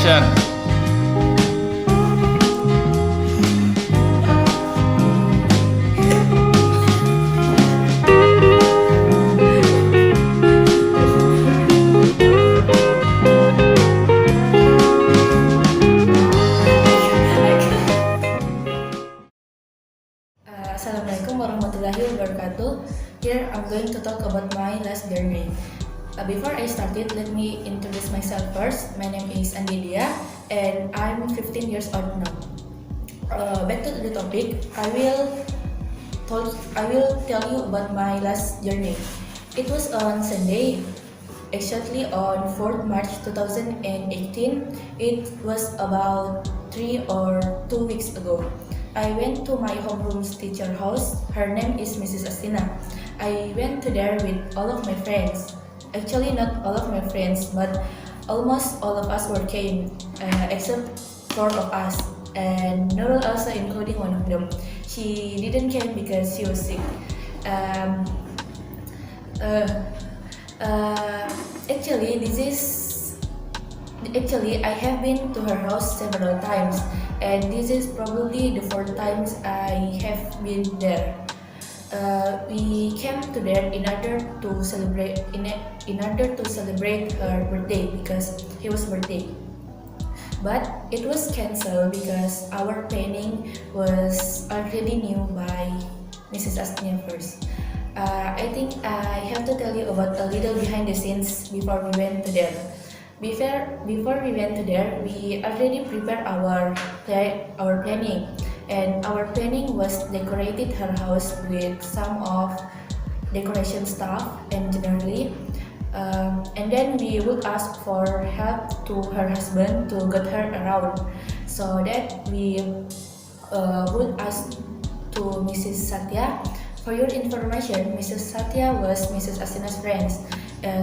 Action. Assalamualaikum warahmatullahi wabarakatuh. Here I'm going to talk about my last journey. Before I started, let me introduce myself first. My name is Andi and I'm 15 years old now. Back to the topic, I will tell you about my last journey. It was on Sunday, exactly on 4th March 2018. It was about 3 or 2 weeks ago. I went to my homeroom's teacher house. Her name is Mrs. Astina. I went to there with all of my friends. Actually, not all of my friends, but almost all of us were came, except 4 of us, and Nurul also including one of them. She didn't came because she was sick. Actually, I have been to her house several times, and this is probably the 4th times I have been there. We came to there in order to celebrate her birthday because it was birthday. But it was cancelled because our planning was already knew by Mrs. Astina first. I think I have to tell you about a little behind the scenes before we went to there. Before we went to there, we already prepared our planning, and our planning was decorated her house with some of decoration stuff and generally, and then we would ask for help to her husband to get her around, so that we would ask to Mrs. Satya. For your information, Mrs. Satya was Mrs. Astina's friends.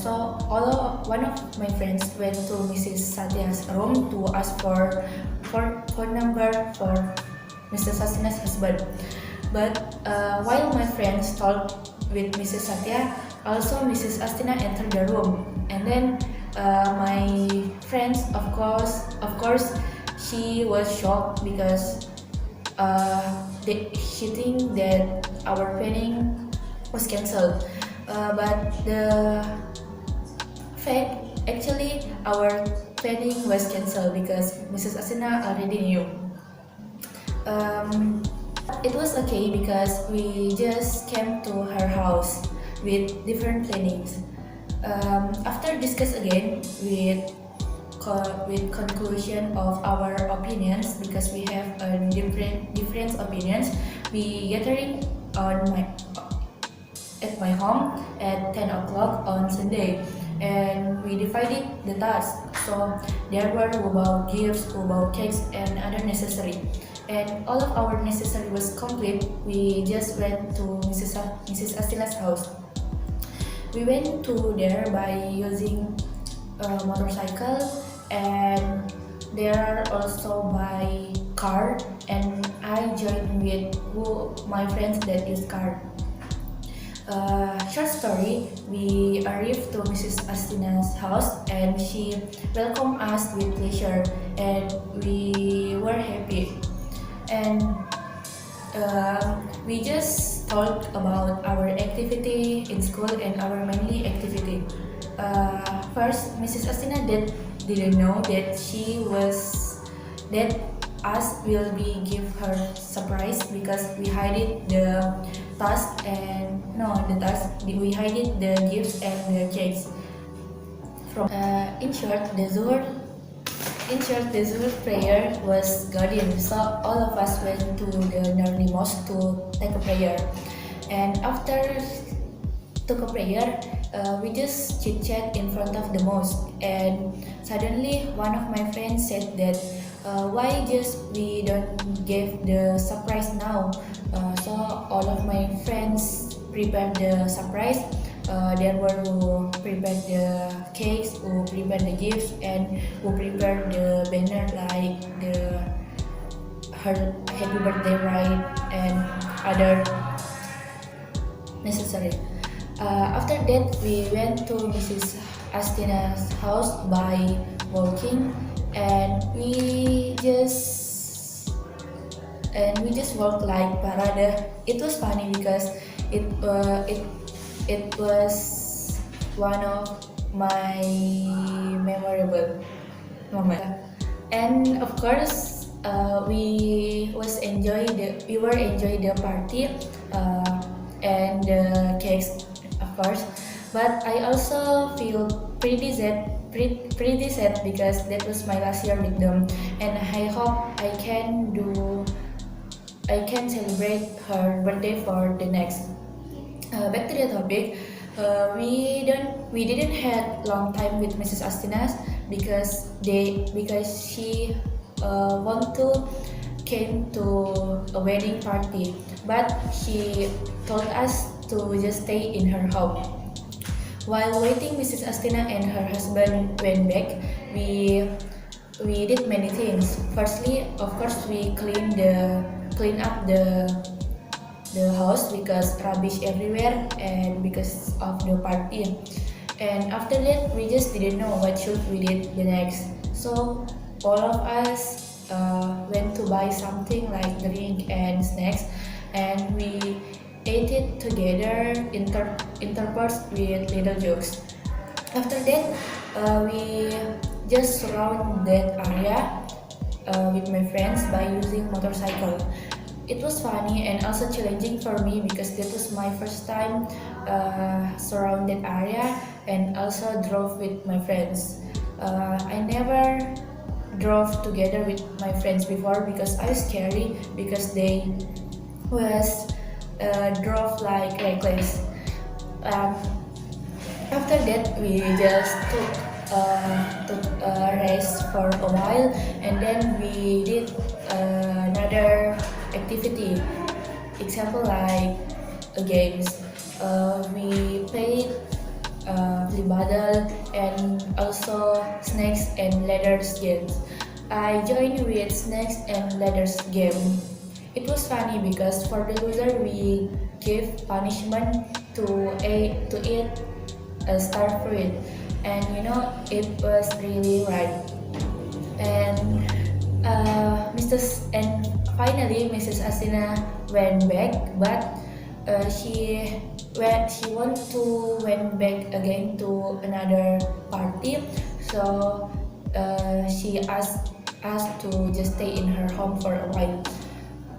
So one of my friends went to Mrs. Satya's room to ask for phone number for Mrs. Astina's husband. But while my friends talked with Mrs. Satya, also Mrs. Astina entered the room, and then my friends, of course, she was shocked because she think that our planning was cancelled. But the fact, actually, our planning was cancelled because Mrs. Astina already knew. It was okay because we just came to her house with different plannings. After discuss again with conclusion of our opinions, because we have different opinions, we gathering at my home at 10 o'clock on Sunday, and we divided the task. So there were about gifts, about cakes, and other necessary. And all of our necessary was complete. We just went to Mrs. Astina's house. We went to there by using a motorcycle, and there also by car, and I joined with my friends that use car. Short story, we arrived to Mrs. Astina's house and she welcomed us with pleasure, and we were happy. And we just talked about our activity in school and our mainly activity. First, Mrs. Astina didn't know that us will be give her surprise because we hid the task we hid the gifts and the cakes. In short, the Zuhur prayer was golden, so all of us went to the nearby mosque to take a prayer. And after took a prayer, we just chit chat in front of the mosque, and suddenly one of my friends said that why just we don't give the surprise now. So all of my friends prepared the surprise. There were who prepared the cakes, who prepared the gifts, and who prepared the banner like her happy birthday ride and other necessary. After that, we went to Mrs. Astina's house by walking, and we just worked like parade. It was funny because it uh, it it was one of my memorable moment. And of course, we were enjoy the party and the cakes, of course. But I also feel pretty sad because that was my last year with them, and I hope I can celebrate her birthday for the next. Back to the topic, we didn't had long time with Mrs. Astinas because she want to came to a wedding party, but she told us to just stay in her home. While waiting, Mrs. Astina and her husband went back. We we did many things. Firstly, of course, we clean up the house because rubbish everywhere and because of the party. And after that, we just didn't know what should we did the next. So all of us went to buy something like drink and snacks, and we ate it together, interspersed with little jokes. After that, we just surround that area with my friends by using motorcycle. It was funny and also challenging for me because that was my first time surround that area and also drove with my friends. I never drove together with my friends before because I was scary because they was drove like reckless. Um, After that, we just took a rest for a while, and then we did another activity. Example like games. We played flip battle and also snakes and ladders games. I joined with snakes and ladders game. It was funny because for the loser we gave punishment to eat a star fruit, and it was really right. And finally Mrs. Asina went back, but she want to went back again to another party, so she asked us to just stay in her home for a while.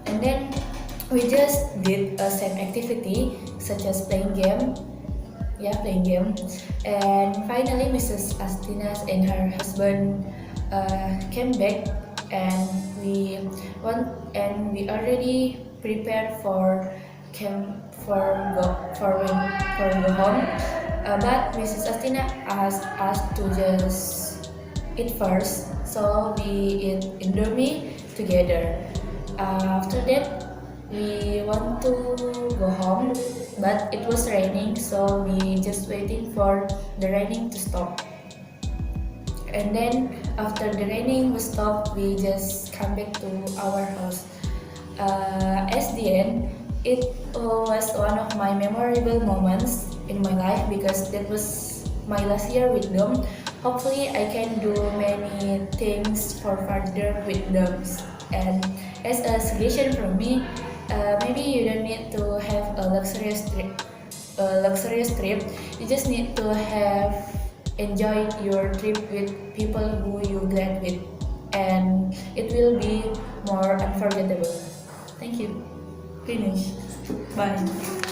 And then we just did a same activity such as playing game. Yeah, playing game. And finally, Mrs. Astinas and her husband came back, and we already prepared for go home. But Mrs. Astina asked us to just eat first, so we eat Indomie together. After that, we want to go home, but it was raining, so we just waiting for the raining to stop. And then after the raining was stopped, we just come back to our house. As the end, it was one of my memorable moments in my life because that was my last year with them. Hopefully, I can do many things for further with them. And as a suggestion from me, maybe you don't need to have a luxurious trip. You just need to have enjoyed your trip with people who you glad with, and it will be more unforgettable. Thank you. Finish. Bye.